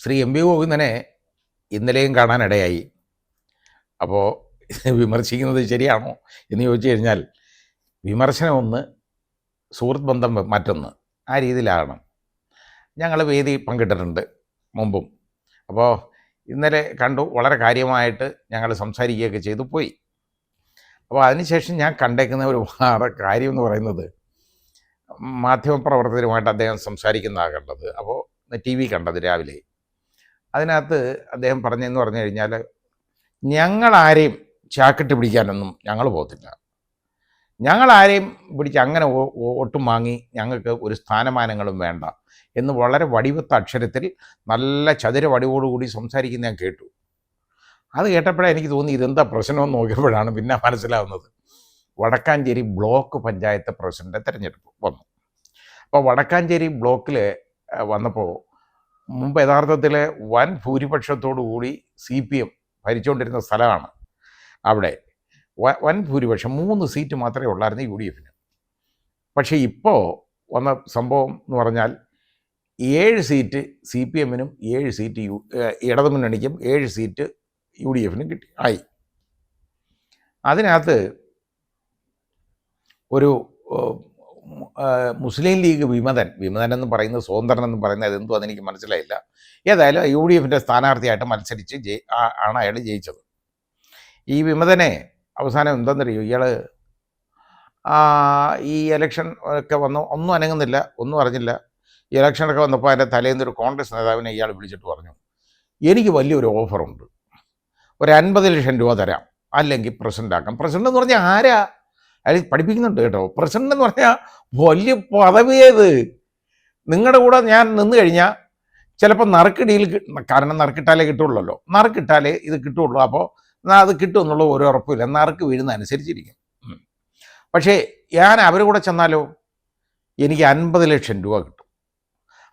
Shri M V ഗോവിന്ദനെ ഇന്നലെയും കാണാനിടയായി. അപ്പോൾ വിമർശിക്കുന്നത് ശരിയാണോ എന്ന് ചോദിച്ചു കഴിഞ്ഞാൽ, വിമർശനം ഒന്ന്, സുഹൃത്ത് ബന്ധം മറ്റൊന്ന്, ആ രീതിയിലാണ്. ഞങ്ങൾ വേദി പങ്കിട്ടിട്ടുണ്ട് മുമ്പും. അപ്പോൾ ഇന്നലെ കണ്ടു, വളരെ കാര്യമായിട്ട് ഞങ്ങൾ സംസാരിക്കുകയൊക്കെ ചെയ്തു പോയി. അപ്പോൾ അതിനുശേഷം ഞാൻ കണ്ടേക്കുന്ന ഒരു കാര്യം എന്ന് പറയുന്നത്, മാധ്യമപ്രവർത്തകരുമായിട്ട് അദ്ദേഹം സംസാരിക്കുന്നതാണ് കണ്ടത്. അപ്പോൾ ടി വി കണ്ടത് രാവിലെ. അതിനകത്ത് അദ്ദേഹം പറഞ്ഞതെന്ന് പറഞ്ഞു കഴിഞ്ഞാൽ, ഞങ്ങളാരെയും ചാക്കിട്ട് പിടിക്കാനൊന്നും ഞങ്ങൾ പോകത്തില്ല, ഞങ്ങളാരെയും പിടിച്ച് അങ്ങനെ ഒട്ടും വാങ്ങി ഞങ്ങൾക്ക് ഒരു സ്ഥാനമാനങ്ങളും വേണ്ട എന്ന് വളരെ വടിവത്ത അക്ഷരത്തിൽ നല്ല ചതുര വടിവോടുകൂടി സംസാരിക്കുന്ന ഞാൻ കേട്ടു. അത് കേട്ടപ്പോഴേ എനിക്ക് തോന്നി ഇതെന്താ പ്രശ്നമെന്ന് നോക്കിയപ്പോഴാണ് പിന്നെ മനസ്സിലാവുന്നത്, വടക്കാഞ്ചേരി ബ്ലോക്ക് പഞ്ചായത്ത് പ്രസിഡന്റ് തിരഞ്ഞെടുപ്പ് വന്നു. അപ്പോൾ വടക്കാഞ്ചേരി ബ്ലോക്കിൽ വന്നപ്പോൾ മുമ്പ് യഥാർത്ഥത്തിൽ വൻ ഭൂരിപക്ഷത്തോടു കൂടി CPM ഭരിച്ചുകൊണ്ടിരുന്ന സ്ഥലമാണ്. അവിടെ വൻ ഭൂരിപക്ഷം 3 സീറ്റ് മാത്രമേ ഉള്ളായിരുന്നു UDF. പക്ഷേ ഇപ്പോൾ വന്ന സംഭവം എന്ന് പറഞ്ഞാൽ 7 സീറ്റ് CPM-നും 7 സീറ്റ് ഇടതുമുന്നണിക്കും 7 സീറ്റ് UDF-നും കിട്ടി ആയി. അതിനകത്ത് ഒരു മുസ്ലിം ലീഗ് വിമതൻ എന്ന് പറയുന്നത്, സ്വതന്ത്രൻ എന്ന് പറയുന്നത് അതെന്തോ അതെനിക്ക് മനസ്സിലായില്ല. ഏതായാലും UDF-ൻ്റെ സ്ഥാനാർത്ഥിയായിട്ട് മത്സരിച്ച് ആണ് അയാൾ ജയിച്ചത്. ഈ വിമതനെ അവസാനം എന്താണെന്നറിയോ, ഇയാൾ ഈ ഇലക്ഷൻ ഒക്കെ വന്നു ഒന്നും അനങ്ങുന്നില്ല, ഒന്നും അറിഞ്ഞില്ല. ഈ ഇലക്ഷനൊക്കെ വന്നപ്പോൾ അതിൻ്റെ തലേന്ന് ഒരു കോൺഗ്രസ് നേതാവിനെ ഇയാൾ വിളിച്ചിട്ട് പറഞ്ഞു, എനിക്ക് വലിയൊരു ഓഫറുണ്ട്, ഒരു 50 ലക്ഷം രൂപ തരാം, അല്ലെങ്കിൽ പ്രസിഡൻ്റ് ആക്കാം. പ്രസിഡന്റ് എന്ന് പറഞ്ഞാൽ ആരാ? അയാൾ പഠിപ്പിക്കുന്നുണ്ട് കേട്ടോ. പ്രസിഡന്റ് എന്ന് പറഞ്ഞാൽ വലിയ പദവിയേത്. നിങ്ങളുടെ കൂടെ ഞാൻ നിന്ന് കഴിഞ്ഞാൽ ചിലപ്പോൾ നറുക്കിടിയിൽ, കാരണം നറുക്കിട്ടാലേ കിട്ടുള്ളല്ലോ, നറുക്കിട്ടാലേ ഇത് കിട്ടുള്ളൂ. അപ്പോൾ അത് കിട്ടും എന്നുള്ള ഒരു ഉറപ്പില്ല, നറുക്ക് വീഴുന്ന അനുസരിച്ചിരിക്കും. പക്ഷേ ഞാൻ അവരുടെ കൂടെ ചെന്നാലോ എനിക്ക് 50 ലക്ഷം രൂപ കിട്ടും,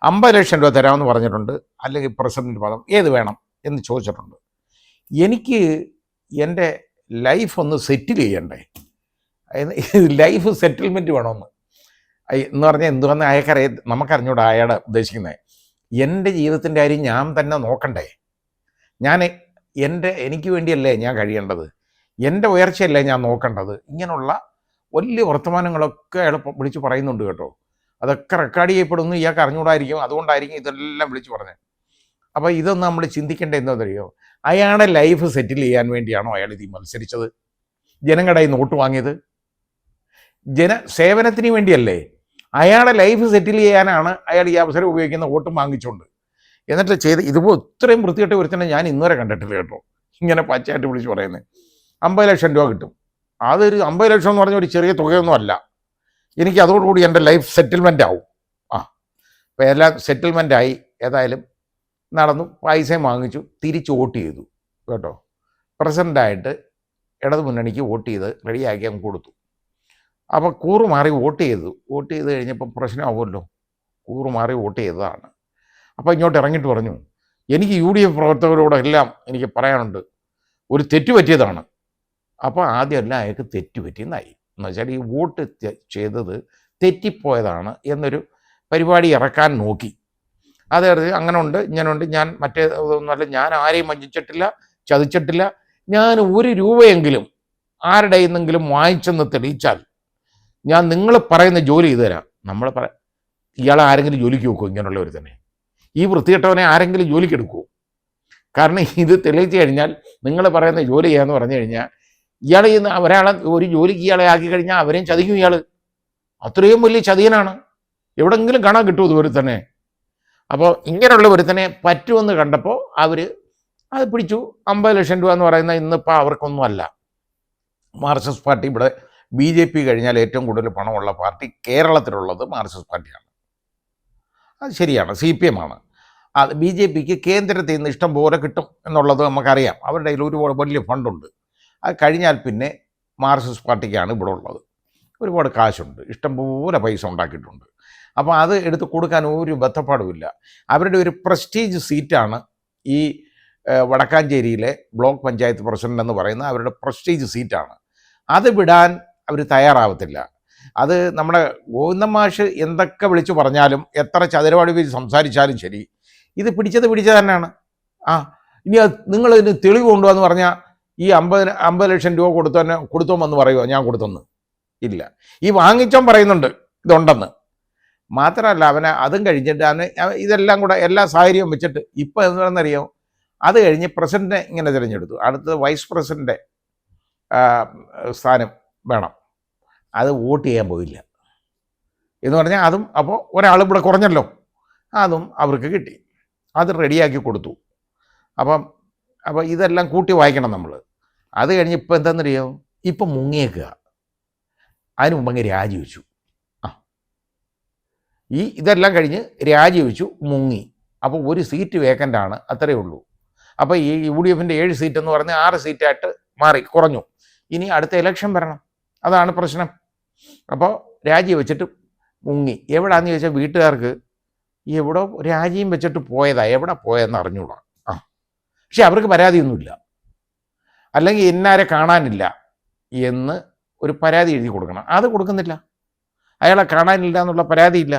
50 ലക്ഷം രൂപ തരാമെന്ന് പറഞ്ഞിട്ടുണ്ട്, അല്ലെങ്കിൽ പ്രസിഡന്റ് പദം ഏത് വേണം എന്ന് ചോദിച്ചിട്ടുണ്ട്. എനിക്ക് എൻ്റെ ലൈഫ് ഒന്ന് സെറ്റിൽ ചെയ്യണ്ടേ, ലൈഫ് സെറ്റിൽമെൻറ്റ് വേണമെന്ന് എന്ന് പറഞ്ഞാൽ എന്തുവന്ന് അയാൾക്കറിയാം, നമുക്കറിഞ്ഞൂടാ അയാളെ ഉദ്ദേശിക്കുന്നത്. എൻ്റെ ജീവിതത്തിൻ്റെ കാര്യം ഞാൻ തന്നെ നോക്കണ്ടേ, എനിക്ക് വേണ്ടിയല്ലേ ഞാൻ കഴിയേണ്ടത്, എൻ്റെ ഉയർച്ചയല്ലേ ഞാൻ നോക്കേണ്ടത്. ഇങ്ങനെയുള്ള വലിയ വർത്തമാനങ്ങളൊക്കെ അയാൾ വിളിച്ച് പറയുന്നുണ്ട് കേട്ടോ. അതൊക്കെ റെക്കോർഡ് ചെയ്യപ്പെടുന്നു, ഇയാൾക്ക് അറിഞ്ഞുകൂടായിരിക്കും, അതുകൊണ്ടായിരിക്കും ഇതെല്ലാം വിളിച്ച് പറഞ്ഞത്. അപ്പോൾ ഇതൊന്നും നമ്മൾ ചിന്തിക്കേണ്ടത് എന്താണെന്നറിയോ, അയാളുടെ ലൈഫ് സെറ്റിൽ ചെയ്യാൻ വേണ്ടിയാണോ അയാൾ ഇത് മത്സരിച്ചത്? ജനങ്ങളുടെ കയ്യിൽ നോട്ട് വാങ്ങിയത് സേവനത്തിന് വേണ്ടിയല്ലേ? അയാളുടെ ലൈഫ് സെറ്റിൽ ചെയ്യാനാണ് അയാൾ ഈ അവസരം ഉപയോഗിക്കുന്ന, വോട്ടും വാങ്ങിച്ചുകൊണ്ട്. എന്നിട്ട് ഇതുപോലെ ഇത്രയും വൃത്തികെട്ട ഒരുത്തന്നെ ഞാൻ ഇന്നുവരെ കണ്ടിട്ടില്ല കേട്ടോ, ഇങ്ങനെ പച്ചയായിട്ട് വിളിച്ച് പറയുന്നത്. 50 ലക്ഷം രൂപ കിട്ടും. അതൊരു 50 ലക്ഷം എന്ന് പറഞ്ഞ ഒരു ചെറിയ തുകയൊന്നും അല്ല. എനിക്ക് അതോടുകൂടി എൻ്റെ ലൈഫ് സെറ്റിൽമെൻ്റ് ആവും. അപ്പോൾ എല്ലാം സെറ്റിൽമെൻ്റായി. ഏതായാലും നടന്നു, പൈസയും വാങ്ങിച്ചു, തിരിച്ച് വോട്ട് ചെയ്തു കേട്ടോ. പ്രസിഡൻ്റായിട്ട് ഇടതു മുന്നണിക്ക് വോട്ട് ചെയ്ത് റെഡിയാക്കി അങ്ങ് കൊടുത്തു. അപ്പോൾ കൂറുമാറി വോട്ട് ചെയ്ത് കഴിഞ്ഞപ്പോൾ പ്രശ്നമാവുമല്ലോ, കൂറുമാറി വോട്ട് ചെയ്തതാണ്. അപ്പോൾ ഇങ്ങോട്ട് ഇറങ്ങിയിട്ട് പറഞ്ഞു, എനിക്ക് UDF പ്രവർത്തകരോടെല്ലാം എനിക്ക് പറയാനുണ്ട്, ഒരു തെറ്റ് പറ്റിയതാണ്. അപ്പോൾ ആദ്യമല്ല അയാൾക്ക് തെറ്റ് പറ്റിയെന്നായി, എന്ന് വെച്ചാൽ ഈ വോട്ട് ചെയ്തത് തെറ്റിപ്പോയതാണ് എന്നൊരു പരിപാടി ഇറക്കാൻ നോക്കി. അതായത് അങ്ങനെ ഉണ്ട്, ഇങ്ങനെയുണ്ട്, ഞാൻ മറ്റേതൊന്നുമല്ല, ഞാൻ ആരെയും വഞ്ചിച്ചിട്ടില്ല, ചതിച്ചിട്ടില്ല, ഞാൻ 1 രൂപയെങ്കിലും ആരുടെ നിന്നെങ്കിലും വാങ്ങിച്ചെന്ന് തെളിയിച്ചാൽ ഞാൻ നിങ്ങൾ പറയുന്ന ജോലി ചെയ്തു തരാം. നമ്മൾ ഇയാളെ ആരെങ്കിലും ജോലിക്ക് വെക്കുമോ? ഇങ്ങനെയുള്ളവർ തന്നെ ഈ വൃത്തികെട്ടവനെ ആരെങ്കിലും ജോലിക്ക് എടുക്കുമോ? കാരണം ഇത് തെളിയിച്ചു കഴിഞ്ഞാൽ നിങ്ങൾ പറയുന്ന ജോലി ചെയ്യാന്ന് പറഞ്ഞു കഴിഞ്ഞാൽ ഇയാളെ ഒരാളെ ഒരു ജോലിക്ക് ഇയാളെ ആക്കി കഴിഞ്ഞാൽ അവരെയും ചതിക്കും ഇയാൾ. അത്രയും വലിയ ചതിയനാണ്. എവിടെങ്കിലും കാണാൻ കിട്ടുമോ ഇതുവരെ തന്നെ? അപ്പോൾ ഇങ്ങനെയുള്ള ഒരുത്തനെ പറ്റുമെന്ന് കണ്ടപ്പോൾ അവർ അത് പിടിച്ചു. 50 ലക്ഷം രൂപ എന്ന് പറയുന്നത് ഇന്നിപ്പോൾ അവർക്കൊന്നും അല്ല. മാർക്സിസ്റ്റ് പാർട്ടി ഇവിടെ BJP കഴിഞ്ഞാൽ ഏറ്റവും കൂടുതൽ പണമുള്ള പാർട്ടി കേരളത്തിലുള്ളത് മാർക്സിസ്റ്റ് പാർട്ടിയാണ്. അത് ശരിയാണ്, CPM ആണ്. അത് BJPക്ക് കേന്ദ്രത്തിൽ നിന്ന് ഇഷ്ടം പോലെ കിട്ടും എന്നുള്ളത് നമുക്കറിയാം. അവരുടെ കയ്യിൽ ഒരുപാട് വലിയ ഫണ്ടുണ്ട്. അത് കഴിഞ്ഞാൽ പിന്നെ മാർക്സിസ്റ്റ് പാർട്ടിക്കാണ് ഇവിടെ ഉള്ളത്. ഒരുപാട് കാശുണ്ട്, ഇഷ്ടംപോലെ പൈസ ഉണ്ടാക്കിയിട്ടുണ്ട്. അപ്പോൾ അത് എടുത്ത് കൊടുക്കാൻ ഒരു ബന്ധപ്പാടുമില്ല. അവരുടെ ഒരു പ്രസ്റ്റീജ് സീറ്റാണ് ഈ വടക്കാഞ്ചേരിയിലെ ബ്ലോക്ക് പഞ്ചായത്ത് പ്രസിഡന്റ് എന്ന് പറയുന്ന അവരുടെ പ്രസ്റ്റീജ് സീറ്റാണ്. അത് വിടാൻ അവർ തയ്യാറാവത്തില്ല. അത് നമ്മുടെ ഗോവിന്ദൻ മാഷ് എന്തൊക്കെ വിളിച്ചു പറഞ്ഞാലും, എത്ര ചതുരവാടി സംസാരിച്ചാലും ശരി, ഇത് പിടിച്ചത് തന്നെയാണ്. ആ ഇനി നിങ്ങൾ ഇതിന് തെളിവ് കൊണ്ടുവന്ന് പറഞ്ഞാൽ ഈ 50 ലക്ഷം രൂപ കൊടുത്തോമെന്ന് പറയുമോ ഞാൻ കൊടുത്തെന്ന്? ഇല്ല. ഈ വാങ്ങിച്ചോൻ പറയുന്നുണ്ട് ഇതുണ്ടെന്ന്. മാത്രമല്ല അവനെ അതും കഴിഞ്ഞിട്ട് ഇതെല്ലാം കൂടെ എല്ലാ സാഹചര്യവും വെച്ചിട്ട് ഇപ്പം എന്താണെന്നറിയോ, അത് കഴിഞ്ഞ് പ്രസിഡന്റിനെ ഇങ്ങനെ തിരഞ്ഞെടുത്തു. അടുത്തത് വൈസ് പ്രസിഡന്റ് സ്ഥാനം വേണം. അത് വോട്ട് ചെയ്യാൻ പോയില്ല എന്ന് പറഞ്ഞാൽ അതും അപ്പോൾ ഒരാൾ ഇവിടെ കുറഞ്ഞല്ലോ, അതും അവർക്ക് കിട്ടി. അത് റെഡിയാക്കി കൊടുത്തു. അപ്പോൾ ഇതെല്ലാം കൂട്ടി വായിക്കണം നമ്മൾ. അത് കഴിഞ്ഞ് ഇപ്പം എന്താണെന്നറിയോ, ഇപ്പം മുങ്ങിയേക്കുക. അതിന് മുമ്പ് അങ്ങ് രാജിവെച്ചു. ഇതെല്ലാം കഴിഞ്ഞ് രാജിവെച്ചു, മുങ്ങി. അപ്പോൾ ഒരു സീറ്റ് വേക്കൻ്റാണ്, അത്രയേ ഉള്ളൂ. അപ്പോൾ ഈ UDFൻ്റെ 7 സീറ്റ് എന്ന് പറഞ്ഞാൽ 6 സീറ്റായിട്ട് മാറി, കുറഞ്ഞു. ഇനി അടുത്ത ഇലക്ഷൻ വരണം, അതാണ് പ്രശ്നം. അപ്പോൾ രാജിവെച്ചിട്ട് മുങ്ങി. എവിടാന്ന് ചോദിച്ചാൽ വീട്ടുകാർക്ക് എവിടെ രാജിയും വെച്ചിട്ട് പോയതാ, എവിടെ പോയതെന്ന് അറിഞ്ഞൂടാ. പക്ഷെ അവർക്ക് പരാതിയൊന്നുമില്ല. അല്ലെങ്കിൽ ഇന്നാരെ കാണാനില്ല എന്ന് ഒരു പരാതി എഴുതി കൊടുക്കണം, അത് കൊടുക്കുന്നില്ല. അയാളെ കാണാനില്ല എന്നുള്ള പരാതിയില്ല.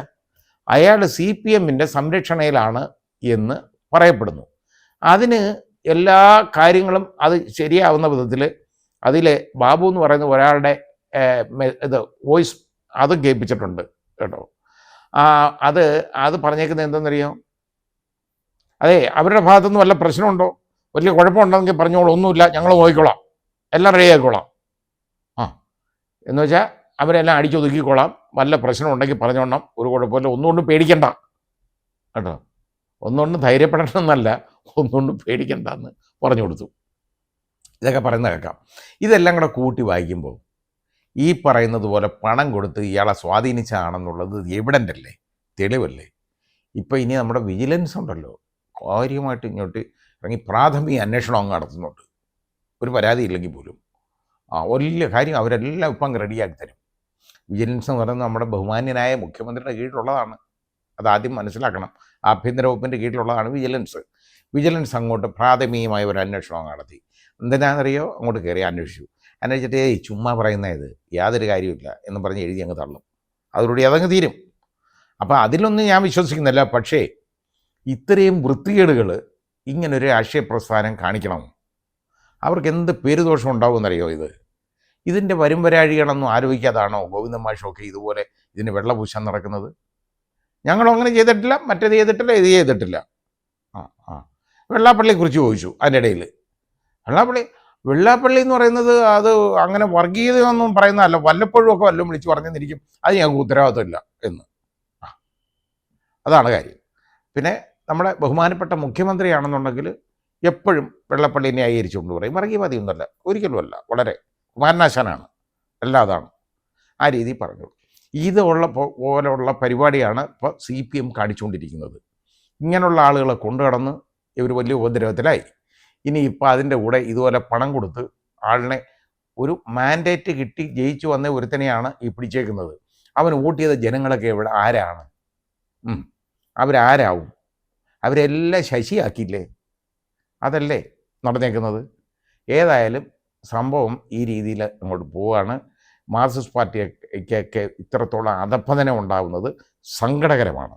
അയാൾ CPMൻ്റെ സംരക്ഷണയിലാണ് എന്ന് പറയപ്പെടുന്നു. അതിന് എല്ലാ കാര്യങ്ങളും അത് ശരിയാവുന്ന വിധത്തിൽ അതിൽ ബാബു എന്ന് പറയുന്ന ഒരാളുടെ വോയിസ് അത് കേൾപ്പിച്ചിട്ടുണ്ട് കേട്ടോ. അത് പറഞ്ഞേക്കുന്നത് എന്തെന്നറിയോ, അതെ അവരുടെ ഭാഗത്തുനിന്ന് വല്ല പ്രശ്നമുണ്ടോ, വലിയ കുഴപ്പമുണ്ടെങ്കിൽ പറഞ്ഞോളൂ, ഒന്നുമില്ല ഞങ്ങൾ നോക്കിക്കോളാം, എല്ലാം റെഡി ആക്കിക്കോളാം. എന്ന് വെച്ചാൽ അവരെല്ലാം അടിച്ചൊതുക്കിക്കോളാം, വല്ല പ്രശ്നം ഉണ്ടെങ്കിൽ പറഞ്ഞോണം, ഒരു കുഴപ്പമില്ല, ഒന്നുകൊണ്ടും പേടിക്കണ്ട കേട്ടോ, ഒന്നുകൊണ്ടും ധൈര്യപ്പെടണമെന്നല്ല, ഒന്നുകൊണ്ടും പേടിക്കണ്ട എന്ന് പറഞ്ഞു കൊടുത്തു. ഇതൊക്കെ പറയുന്ന കേൾക്കാം. ഇതെല്ലാം കൂടെ കൂട്ടി വായിക്കുമ്പോൾ ഈ പറയുന്നത് പോലെ പണം കൊടുത്ത് ഇയാളെ സ്വാധീനിച്ചാണെന്നുള്ളത് എവിഡൻ്റ് അല്ലേ, തെളിവല്ലേ. ഇപ്പോൾ ഇനി നമ്മുടെ വിജിലൻസ് ഉണ്ടല്ലോ, കാര്യമായിട്ട് ഇങ്ങോട്ട് ഇറങ്ങി പ്രാഥമിക അന്വേഷണം അങ്ങ് നടത്തുന്നുണ്ട്. ഒരു പരാതി ഇല്ലെങ്കിൽ പോലും വലിയ കാര്യം അവരെല്ലാം ഇപ്പം അങ്ങ് റെഡിയാക്കി തരും. വിജിലൻസ് എന്ന് പറയുന്നത് നമ്മുടെ ബഹുമാന്യനായ മുഖ്യമന്ത്രിയുടെ കീഴിലുള്ളതാണ്, അതാദ്യം മനസ്സിലാക്കണം. ആഭ്യന്തര വകുപ്പിൻ്റെ കീഴിലുള്ളതാണ് വിജിലൻസ്. വിജിലൻസ് അങ്ങോട്ട് പ്രാഥമികമായ ഒരു അന്വേഷണം നടത്തി. എന്തിനാണെന്നറിയോ, അങ്ങോട്ട് കയറി അന്വേഷിച്ചിട്ട് ചുമ്മാ പറയുന്നത് യാതൊരു കാര്യമില്ല എന്ന് പറഞ്ഞ് എഴുതി അങ്ങ് തള്ളും. അതോടുകൂടി അതങ്ങ് തീരും. അപ്പോൾ അതിലൊന്നും ഞാൻ വിശ്വസിക്കുന്നില്ല. പക്ഷേ ഇത്രയും വൃത്തികേടുകൾ ഇങ്ങനൊരു രാഷ്ട്രീയ പ്രസ്ഥാനം കാണിക്കണം, അവർക്ക് എന്ത് പേരുദോഷം ഉണ്ടാവുമെന്നറിയോ. ഇതിൻ്റെ വരുംവരാഴികളൊന്നും ആലോചിക്കാതാണോ ഗോവിന്ദൻ മാഷൊക്കെ ഇതുപോലെ ഇതിന് വെള്ളപൂശാൻ നടക്കുന്നത്? ഞങ്ങളും അങ്ങനെ ചെയ്തിട്ടില്ല, മറ്റേത് ചെയ്തിട്ടില്ല, ഇത് ചെയ്തിട്ടില്ല. വെള്ളാപ്പള്ളിയെക്കുറിച്ച് ചോദിച്ചു അതിൻ്റെ ഇടയിൽ. വെള്ളാപ്പള്ളി എന്ന് പറയുന്നത് അത് അങ്ങനെ വർഗീയതയൊന്നും പറയുന്നതല്ല, വല്ലപ്പോഴും ഒക്കെ വല്ലതും വിളിച്ച് പറഞ്ഞെന്നിരിക്കും, അത് ഞങ്ങൾക്ക് ഉത്തരവാദിത്തമില്ല എന്ന്. അതാണ് കാര്യം. പിന്നെ നമ്മുടെ ബഹുമാനപ്പെട്ട മുഖ്യമന്ത്രിയാണെന്നുണ്ടെങ്കിൽ എപ്പോഴും വെള്ളപ്പള്ളിയെ ന്യായീകരിച്ചുകൊണ്ട് പറയും, വർഗീയവാദിയൊന്നുമല്ല, ഒരിക്കലുമല്ല, വളരെ കുമാരനാശാനാണ്, എല്ലാം അതാണ്. ആ രീതിയിൽ പറഞ്ഞു. പോലെയുള്ള പരിപാടിയാണ് ഇപ്പോൾ CPM കാണിച്ചുകൊണ്ടിരിക്കുന്നത്. ഇങ്ങനെയുള്ള ആളുകളെ കൊണ്ടുകടന്ന് ഇവർ വലിയ ഉപദ്രവത്തിലായി. ഇനി ഇപ്പോൾ അതിൻ്റെ കൂടെ ഇതുപോലെ പണം കൊടുത്ത് ആളിനെ ഒരു മാൻഡേറ്റ് കിട്ടി ജയിച്ചു വന്ന ഒരുത്തനെയാണ് ഈ പിടിച്ചേക്കുന്നത്. അവൻ വോട്ട് ചെയ്ത ജനങ്ങളൊക്കെ ആരാണ്? അവരാരാവും? അവരെല്ലാം ശശിയാക്കിയില്ലേ? അതല്ലേ നടന്നേക്കുന്നത്. ഏതായാലും സംഭവം ഈ രീതിയിൽ അങ്ങോട്ട് പോവുകയാണ്. മാർക്സിസ്റ്റ് പാർട്ടിയൊക്കെ ഇത്രത്തോളം അധപ്പതനം ഉണ്ടാകുന്നത് സങ്കടകരമാണ്.